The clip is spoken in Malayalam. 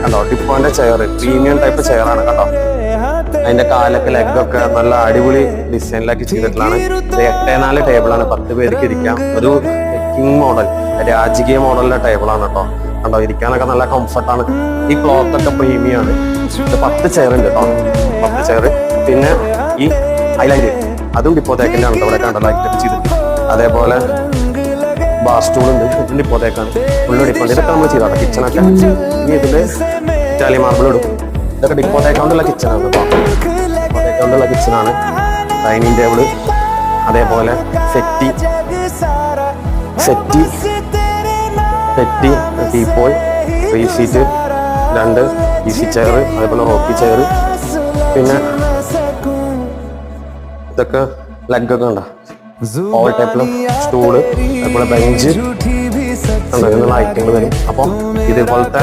കണ്ടോ ഡിപ്പോന്റെ ചെയർ പ്രീമിയം ടൈപ്പ് ചെയറാണ് കേട്ടോ. അതിന്റെ കാലൊക്കെ ലെഗൊക്കെ നല്ല അടിപൊളി ഡിസൈനിലാക്കി ചെയ്തിട്ടുള്ളതാണ്. 8x4 ടേബിളാണ്, 10 പേർക്ക് ഇരിക്കാം. ഒരു കിങ് മോഡൽ രാജകീയ മോഡലിലെ ടേബിളാണ് കേട്ടോ. കണ്ടോ ഇരിക്കാനൊക്കെ നല്ല കംഫർട്ടാണ്. ഈ ക്ലോത്ത് ഒക്കെ പ്രീമിയം ആണ്. 10 ചെയർ ഉണ്ട് കേട്ടോ, 10 ചെയർ. പിന്നെ ഈ ഹൈലൈറ്റ് അതും ഡിപ്പോത്തേക്കിന്റെ ആണ് ഇവിടെ കണ്ടോ ലൈറ്റ് ഒക്കെ ചെയ്തിട്ട്. അതേപോലെ ബാർ സ്റ്റൂൾ ഉണ്ട്, ഇതിൽ ഡിപ്പോത്തേക്കാണ്, ഫുള്ള് ഡിപ്പോണ്ട്. ഇതൊക്കെ നമ്മൾ ചെയ്തോട്ടെ കിച്ചണൊക്കെ. ഇനി ഇതില് ഇറ്റാലി മാർബിൾ ഇടും. ഇതൊക്കെ ഡിപ്പോത്തേക്കൊണ്ടുള്ള കിച്ചണാണ് കേട്ടോ, ഡിപ്പോത്തേക്കൊണ്ടുള്ള കിച്ചണാണ്. ഡൈനിങ് ടേബിള്, അതേപോലെ settee teapoy, 3 seat, 2 easy chair, അതേപോലെ റോക്കി ചെയർ. പിന്നെ ഇതൊക്കെ ലെഗൊക്കെ ഉണ്ടോ, ഓൾ ടൈപ്പില് സ്റ്റൂള്, അതേപോലെ ബെഞ്ച്, ഇതിനുള്ള ഐറ്റങ്ങൾ വരും. അപ്പം ഇതേപോലത്തെ